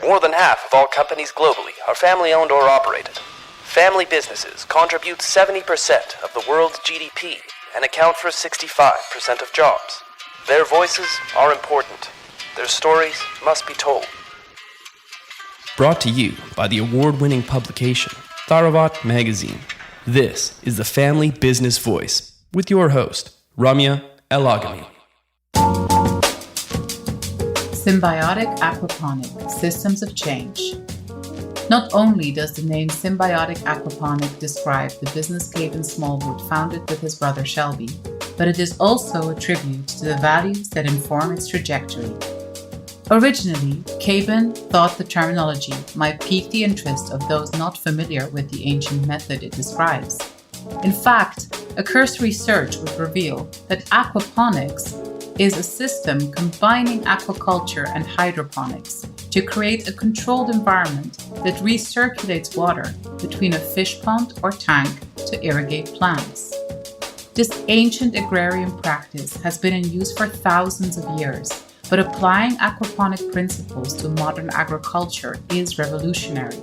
More than half of all companies globally are family-owned or operated. Family businesses contribute 70% of the world's GDP and account for 65% of jobs. Their voices are important. Their stories must be told. Brought to you by the award-winning publication, Tharawat magazine. This is the Family Business Voice with your host, Ramia El-Agami. Symbiotic Aquaponic, Systems of Change. Not only does the name Symbiotic Aquaponic describe the business Kaben Smallwood founded with his brother Shelby, but it is also a tribute to the values that inform its trajectory. Originally, Kaben thought the terminology might pique the interest of those not familiar with the ancient method it describes. In fact, a cursory search would reveal that aquaponics is a system combining aquaculture and hydroponics to create a controlled environment that recirculates water between a fish pond or tank to irrigate plants. This ancient agrarian practice has been in use for thousands of years, but applying aquaponic principles to modern agriculture is revolutionary.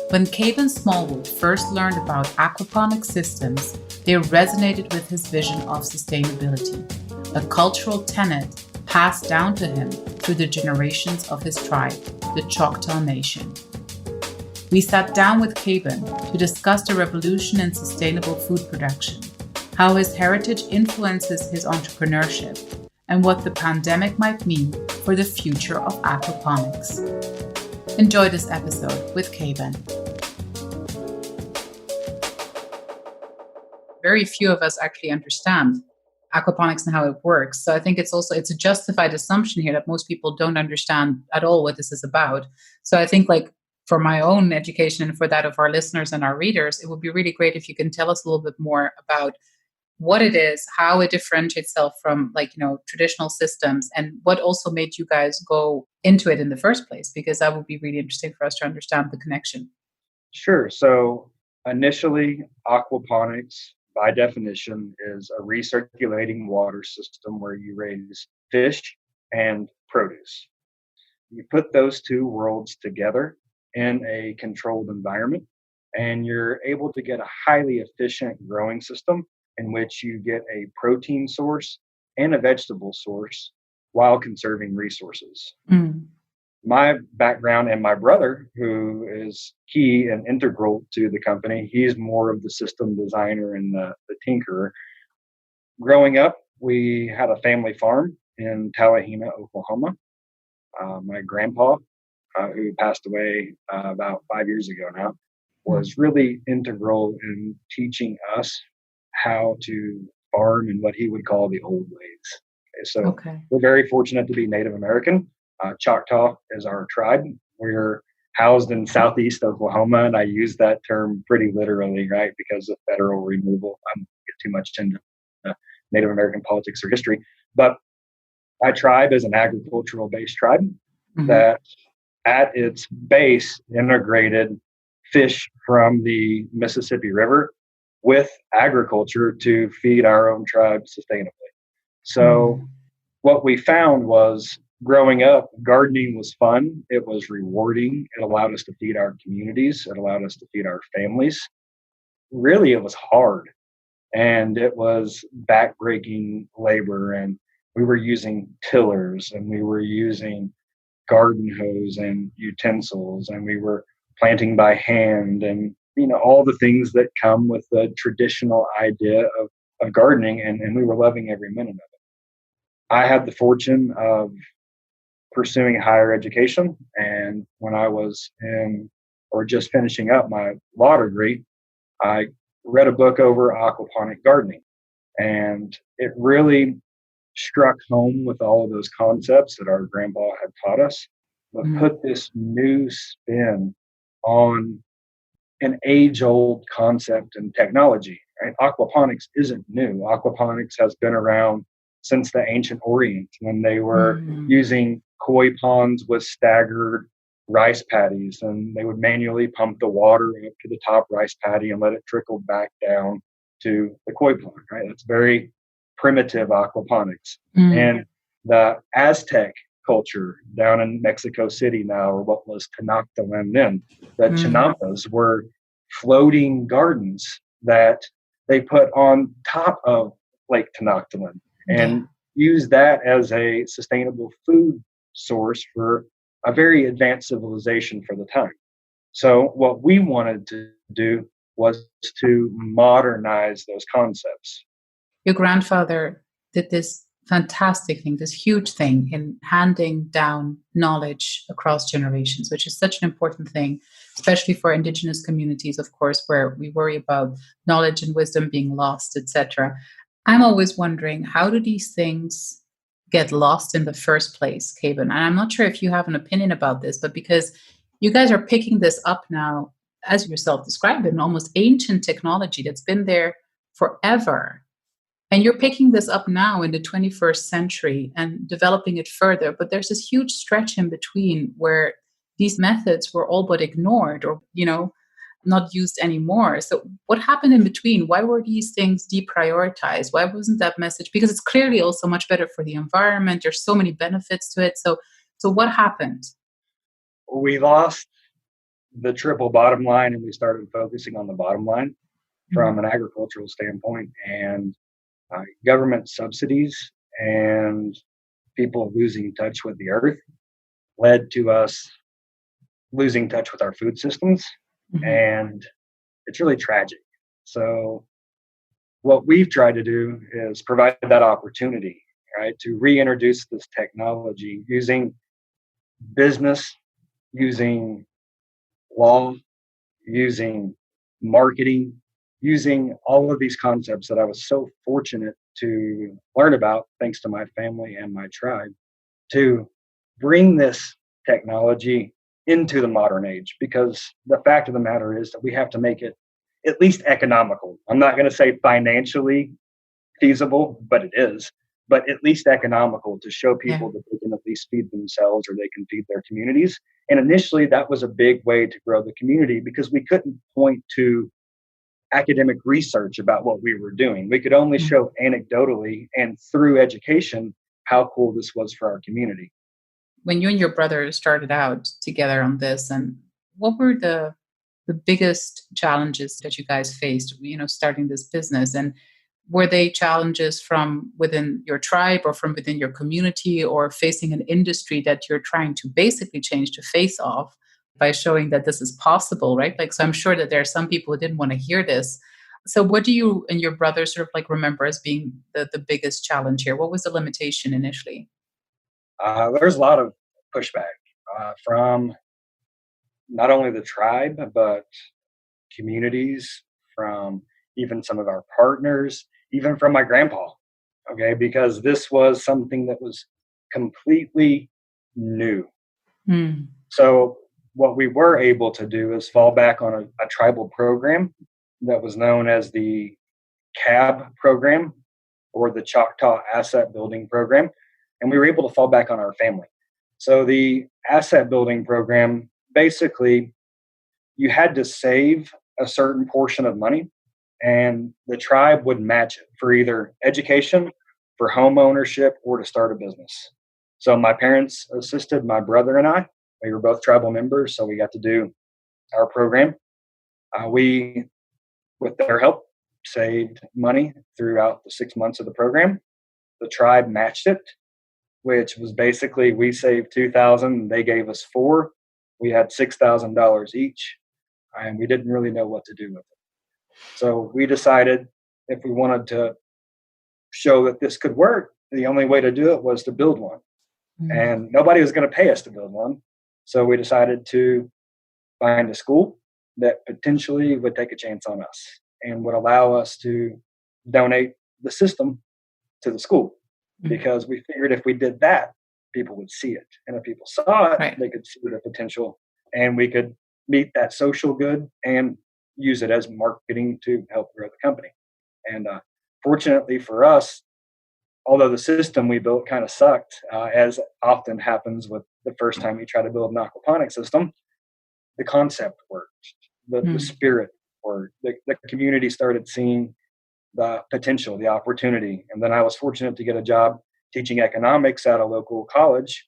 When Kaben Smallwood first learned about aquaponic systems, they resonated with his vision of sustainability, a cultural tenet passed down to him through the generations of his tribe, the Choctaw Nation. We sat down with Kaben to discuss the revolution in sustainable food production, how his heritage influences his entrepreneurship, and what the pandemic might mean for the future of aquaponics. Enjoy this episode with Kaben. Very few of us actually understand aquaponics and how it works. So I think it's a justified assumption here that most people don't understand at all what this is about. So I think for my own education and for that of our listeners and our readers, it would be really great if you can tell us a little bit more about what it is, how it differentiates itself from traditional systems, and what also made you guys go into it in the first place, because that would be really interesting for us to understand the connection. Sure. So initially, aquaponics, by definition, is a recirculating water system where you raise fish and produce. You put those two worlds together in a controlled environment, and you're able to get a highly efficient growing system in which you get a protein source and a vegetable source while conserving resources. My background and my brother, who is key and integral to the company, he's more of the system designer and the tinkerer. Growing up, we had a family farm in Tallahena, Oklahoma. My grandpa, who passed away about 5 years ago now, was really integral in teaching us how to farm in what he would call the old ways. So We're very fortunate to be Native American. Choctaw is our tribe. We're housed in southeast Oklahoma, and I use that term pretty literally, right, because of federal removal. I don't get too much into Native American politics or history, but my tribe is an agricultural-based tribe that, at its base, integrated fish from the Mississippi River with agriculture to feed our own tribe sustainably. So what we found was, growing up, gardening was fun. It was rewarding. It allowed us to feed our communities. It allowed us to feed our families. Really, it was hard. And it was backbreaking labor. And we were using tillers, and we were using garden hose and utensils, and we were planting by hand, and all the things that come with the traditional idea of gardening. And we were loving every minute of it. I had the fortune of pursuing higher education. And when I was just finishing up my law degree, I read a book over aquaponic gardening. And it really struck home with all of those concepts that our grandpa had taught us, but put this new spin on an age-old concept and technology. Right? Aquaponics isn't new. Aquaponics has been around since the ancient Orient, when they were using koi ponds with staggered rice paddies, and they would manually pump the water up to the top rice paddy and let it trickle back down to the koi pond. Right? That's very primitive aquaponics. And the Aztec culture down in Mexico City now, or what was Tenochtitlan then. The Chinampas were floating gardens that they put on top of Lake Tenochtitlan and used that as a sustainable food source for a very advanced civilization for the time. So what we wanted to do was to modernize those concepts. Your grandfather did this fantastic thing, this huge thing in handing down knowledge across generations, which is such an important thing, especially for Indigenous communities, of course, where we worry about knowledge and wisdom being lost, etc. I'm always wondering, how do these things get lost in the first place, Kaben? And I'm not sure if you have an opinion about this, but because you guys are picking this up now, as yourself described it, an almost ancient technology that's been there forever. And you're picking this up now in the 21st century and developing it further. But there's this huge stretch in between where these methods were all but ignored or, not used anymore. So what happened in between? Why were these things deprioritized? Why wasn't that message? Because it's clearly also much better for the environment. There's so many benefits to it. So what happened? We lost the triple bottom line and we started focusing on the bottom line from an agricultural standpoint, and government subsidies and people losing touch with the earth led to us losing touch with our food systems. And it's really tragic. So what we've tried to do is provide that opportunity, right, to reintroduce this technology using business, using law, using marketing, using all of these concepts that I was so fortunate to learn about, thanks to my family and my tribe, to bring this technology into the modern age. Because the fact of the matter is that we have to make it at least economical. I'm not going to say financially feasible, but it is, but at least economical to show people that they can at least feed themselves or they can feed their communities. And initially that was a big way to grow the community because we couldn't point to academic research about what we were doing. We could only show anecdotally and through education how cool this was for our community. When you and your brother started out together on this, and what were the biggest challenges that you guys faced, starting this business? And were they challenges from within your tribe or from within your community, or facing an industry that you're trying to basically change the face of by showing that this is possible, right? So I'm sure that there are some people who didn't want to hear this. So what do you and your brother sort of remember as being the biggest challenge here? What was the limitation initially? There's a lot of pushback from not only the tribe, but communities, from even some of our partners, even from my grandpa, okay? Because this was something that was completely new. So what we were able to do is fall back on a tribal program that was known as the CAB program, or the Choctaw Asset Building Program. And we were able to fall back on our family. So the asset building program, basically, you had to save a certain portion of money and the tribe would match it for either education, for home ownership, or to start a business. So my parents assisted my brother and I. We were both tribal members, so we got to do our program. We, with their help, saved money throughout the 6 months of the program. The tribe matched it, which was basically we saved $2,000, they gave us $4,000. We had $6,000 each, and we didn't really know what to do with it. So we decided if we wanted to show that this could work, the only way to do it was to build one. And nobody was going to pay us to build one. So we decided to find a school that potentially would take a chance on us and would allow us to donate the system to the school. Because we figured if we did that, people would see it. And if people saw it, they could see the potential, and we could meet that social good and use it as marketing to help grow the company. And fortunately for us, although the system we built kind of sucked, as often happens with the first time you try to build an aquaponic system, the concept worked, the spirit worked, the community started seeing the potential, the opportunity. And then I was fortunate to get a job teaching economics at a local college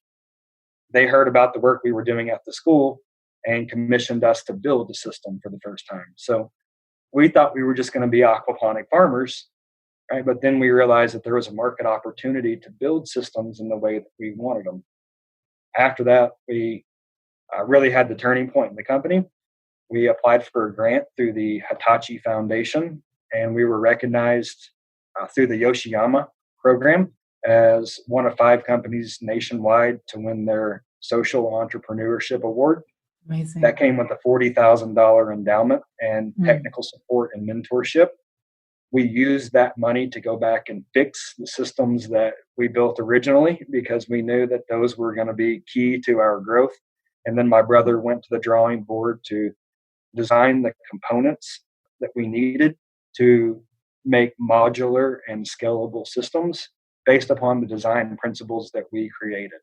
they heard about the work we were doing at the school and commissioned us to build the system for the first time. So we thought we were just going to be aquaponic farmers, right? But then we realized that there was a market opportunity to build systems in the way that we wanted them. After that, we really had the turning point in the company. We applied for a grant through the Hitachi Foundation, and we were recognized through the Yoshiyama program as one of 5 companies nationwide to win their social entrepreneurship award. Amazing. That came with a $40,000 endowment and technical support and mentorship. We used that money to go back and fix the systems that we built originally because we knew that those were going to be key to our growth. And then my brother went to the drawing board to design the components that we needed to make modular and scalable systems based upon the design principles that we created.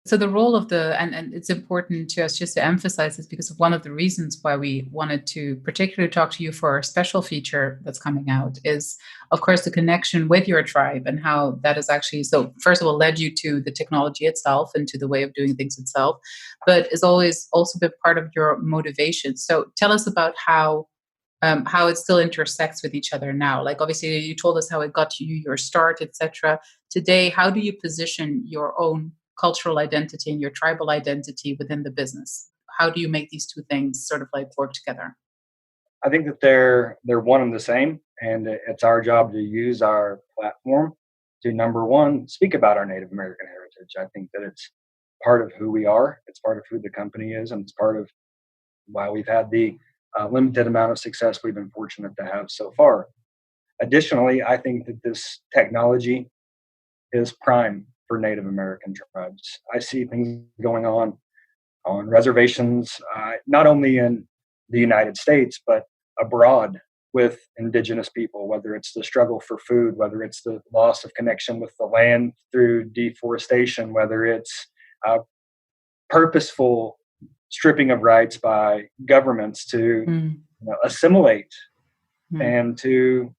So the role of and it's important to us just to emphasize this because one of the reasons why we wanted to particularly talk to you for our special feature that's coming out is, of course, the connection with your tribe and how that is actually, so first of all, led you to the technology itself and to the way of doing things itself, but is always also been part of your motivation. So tell us about how it still intersects with each other now. Like obviously you told us how it got you your start, etc. Today, how do you position your own cultural identity and your tribal identity within the business? How do you make these two things sort of like work together? I think that they're one and the same, and it's our job to use our platform to, number one, speak about our Native American heritage. I think that it's part of who we are, it's part of who the company is, and it's part of why we've had the limited amount of success we've been fortunate to have so far. Additionally, I think that this technology is prime for Native American tribes. I see things going on reservations, not only in the United States, but abroad with indigenous people, whether it's the struggle for food, whether it's the loss of connection with the land through deforestation, whether it's purposeful stripping of rights by governments to assimilate and to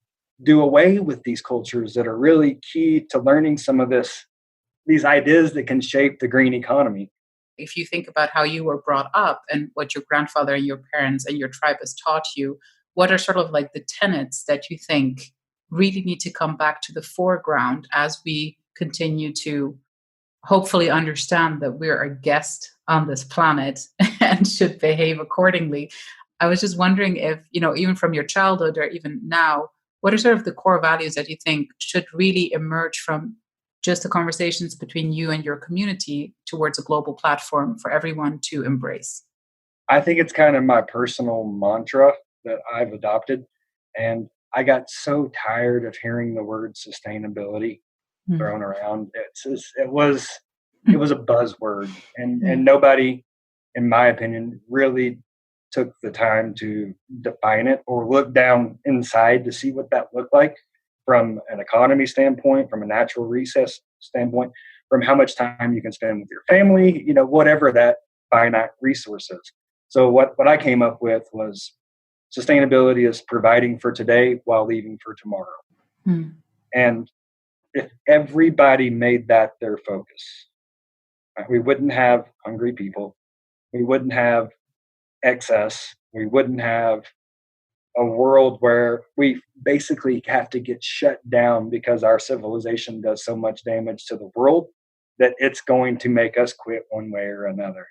do away with these cultures that are really key to learning some of these ideas that can shape the green economy. If you think about how you were brought up and what your grandfather and your parents and your tribe has taught you, what are sort of like the tenets that you think really need to come back to the foreground as we continue to hopefully understand that we're a guest on this planet and should behave accordingly? I was just wondering if, even from your childhood or even now, what are sort of the core values that you think should really emerge from just the conversations between you and your community towards a global platform for everyone to embrace? I think it's kind of my personal mantra that I've adopted. And I got so tired of hearing the word sustainability thrown around. It was a buzzword, and nobody, in my opinion, really took the time to define it or look down inside to see what that looked like from an economy standpoint, from a natural resource standpoint, from how much time you can spend with your family, whatever that finite resource is. So what I came up with was sustainability is providing for today while leaving for tomorrow. And if everybody made that their focus, we wouldn't have hungry people. We wouldn't have excess. We wouldn't have a world where we basically have to get shut down because our civilization does so much damage to the world that it's going to make us quit one way or another.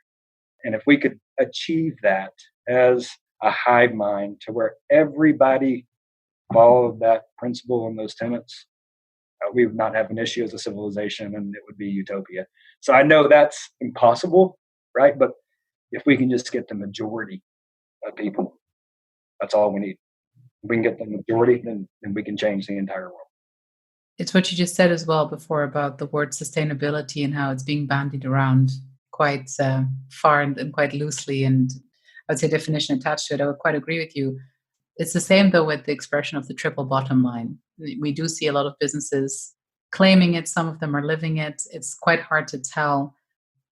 And if we could achieve that as a hive mind to where everybody followed that principle and those tenets, we would not have an issue as a civilization, and it would be utopia. So I know that's impossible, right? But if we can just get the majority of people, that's all we need. If we can get the majority, then we can change the entire world. It's what you just said as well before about the word sustainability and how it's being bandied around quite far and quite loosely, and I would say definition attached to it. I would quite agree with you. It's the same though with the expression of the triple bottom line. We do see a lot of businesses claiming it. Some of them are living it. It's quite hard to tell.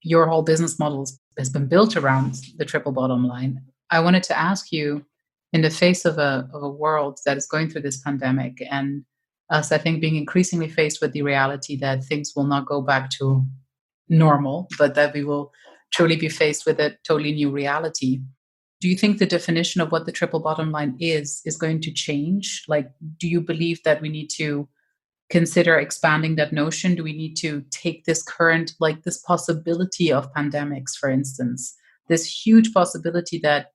Your whole business model has been built around the triple bottom line. I wanted to ask you, in the face of a world that is going through this pandemic and us, I think, being increasingly faced with the reality that things will not go back to normal, but that we will truly be faced with a totally new reality. Do you think the definition of what the triple bottom line is going to change? Like, do you believe that we need to consider expanding that notion? Do we need to take this current, like this possibility of pandemics, for instance, this huge possibility that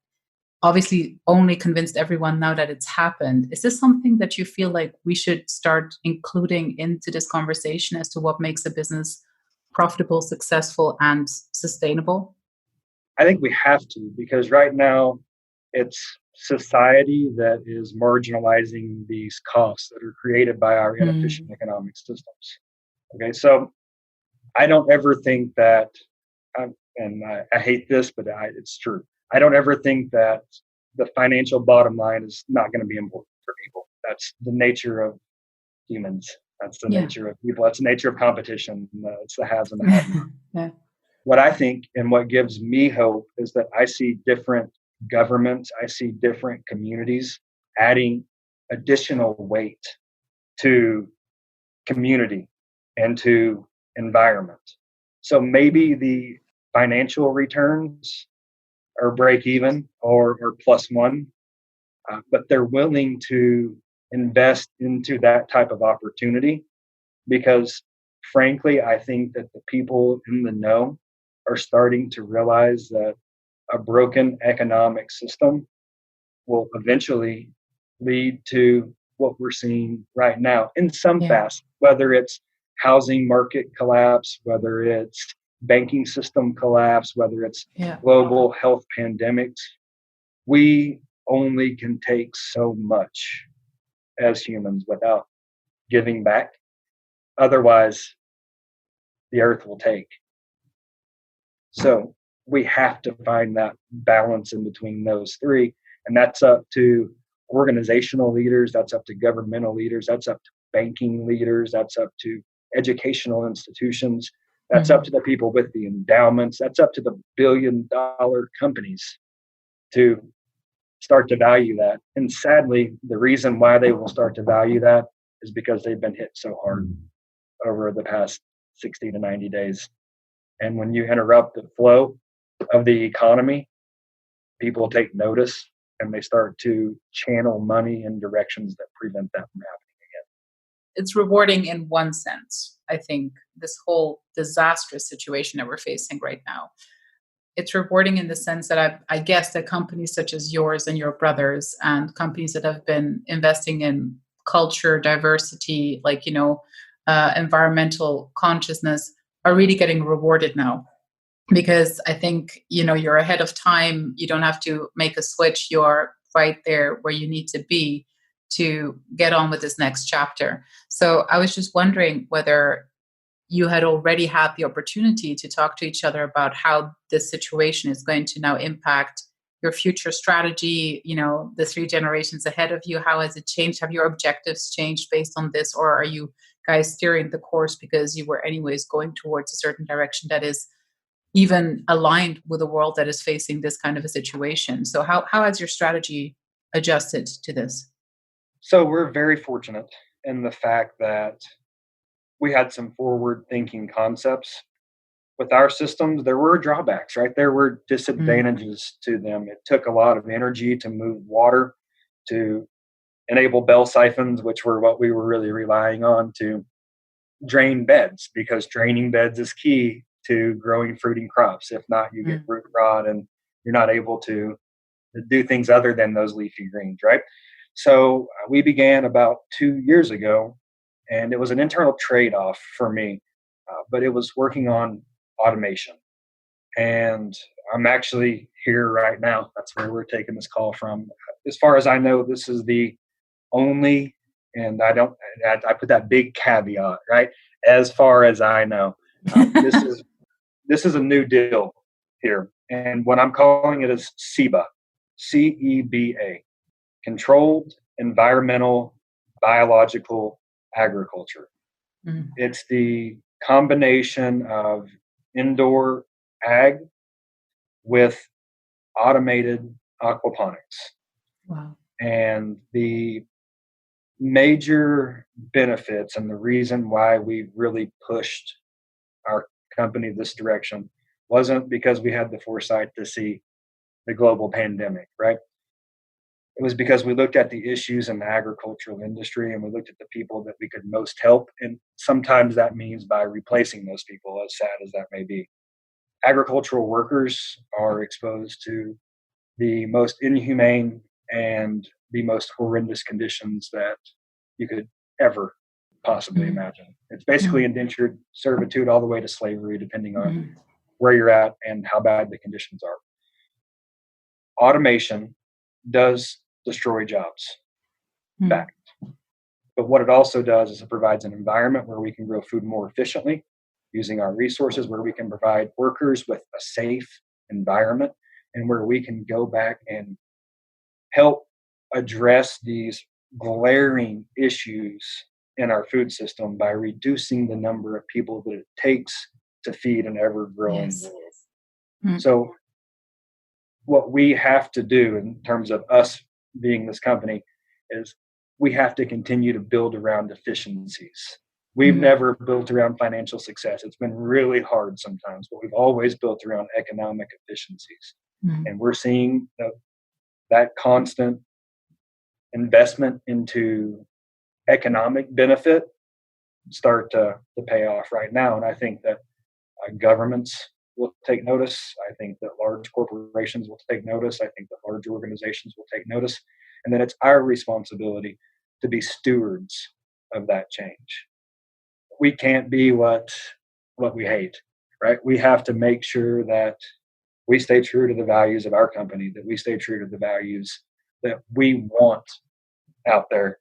obviously only convinced everyone now that it's happened? Is this something that you feel like we should start including into this conversation as to what makes a business profitable, successful, and sustainable? I think we have to, because right now it's society that is marginalizing these costs that are created by our inefficient Mm, economic systems. Okay, so I don't ever think that, I hate this, but it's true. I don't ever think that the financial bottom line is not going to be important for people. That's the nature of humans. That's the yeah. nature of people. That's the nature of competition. It's the haves and the have. Yeah. What I think and what gives me hope is that I see different governments, I see different communities adding additional weight to community and to environment. So maybe the financial returns are break even or plus one, but they're willing to invest into that type of opportunity because, frankly, I think that the people in the know are starting to realize that a broken economic system will eventually lead to what we're seeing right now in some Yeah. facet, whether it's housing market collapse, whether it's banking system collapse, whether it's Yeah. global health pandemics. We only can take so much as humans without giving back. Otherwise, the earth will take. So we have to find that balance in between those three. And that's up to organizational leaders, that's up to governmental leaders, that's up to banking leaders, that's up to educational institutions, that's up Mhm. to the people with the endowments, that's up to the $1 billion companies to start to value that. And sadly, the reason why they will start to value that is because they've been hit so hard over the past 60 to 90 days. And when you interrupt the flow of the economy, people take notice and they start to channel money in directions that prevent that from happening. It's rewarding in one sense. I think this whole disastrous situation that we're facing right now, it's rewarding in the sense that I guess that companies such as yours and your brothers and companies that have been investing in culture, diversity, like, environmental consciousness are really getting rewarded now. Because I think, you're ahead of time. You don't have to make a switch. You're right there where you need to be to get on with this next chapter. So I was just wondering whether you had already had the opportunity to talk to each other about how this situation is going to now impact your future strategy, the three generations ahead of you. How has it changed? Have your objectives changed based on this? Or are you guys steering the course because you were anyways going towards a certain direction that is even aligned with a world that is facing this kind of a situation? So how has your strategy adjusted to this? So we're very fortunate in the fact that we had some forward thinking concepts. With our systems, there were drawbacks, right? There were Mm, disadvantages to them. It took a lot of energy to move water, to enable bell siphons, which were what we were really relying on to drain beds, because draining beds is key to growing fruiting crops. If not, you get mm, root rot and you're not able to do things other than those leafy greens, right? So we began about 2 years ago, and it was an internal trade off for me, but it was working on automation. And I'm actually here right now. That's where we're taking this call from. As far as I know, this is the only, and I put that big caveat, right? As far as I know, this is a new deal here, and what I'm calling it is CEBA, CEBA, Controlled Environmental Biological Agriculture. mm. It's the combination of indoor ag with automated aquaponics. Wow. And the major benefits and the reason why we really pushed our company this direction wasn't because we had the foresight to see the global pandemic, right? It was because we looked at the issues in the agricultural industry and we looked at the people that we could most help. And sometimes that means by replacing those people, as sad as that may be. Agricultural workers are exposed to the most inhumane and the most horrendous conditions that you could ever possibly imagine. It's basically indentured servitude all the way to slavery, depending on where you're at and how bad the conditions are. Automation does destroy jobs, fact. But what it also does is it provides an environment where we can grow food more efficiently using our resources, where we can provide workers with a safe environment, and where we can go back and help address these glaring issues in our food system by reducing the number of people that it takes to feed an ever-growing world. So what we have to do in terms of us being this company is we have to continue to build around efficiencies. We've never built around financial success. It's been really hard sometimes, but we've always built around economic efficiencies. And we're seeing that constant investment into economic benefit start to pay off right now. And I think that governments will take notice. I think that large corporations will take notice. I think that large organizations will take notice. And then it's our responsibility to be stewards of that change. We can't be what we hate, right? We have to make sure that we stay true to the values of our company, that we stay true to the values that we want out there,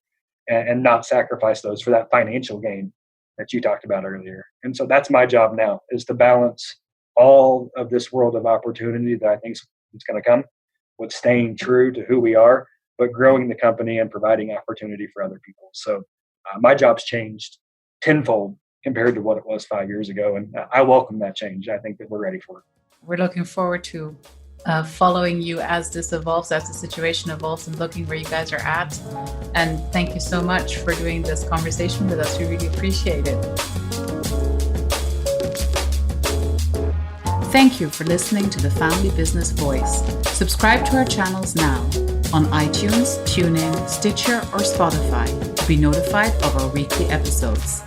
and not sacrifice those for that financial gain that you talked about earlier. And so that's my job now, is to balance all of this world of opportunity that I think is going to come with staying true to who we are, but growing the company and providing opportunity for other people. So my job's changed tenfold compared to what it was 5 years ago. And I welcome that change. I think that we're ready for it. We're looking forward to following you as this evolves, as the situation evolves, and looking where you guys are at. And thank you so much for doing this conversation with us. We really appreciate it. Thank you for listening to the Family Business Voice. Subscribe to our channels now on iTunes, TuneIn, Stitcher, or Spotify to be notified of our weekly episodes.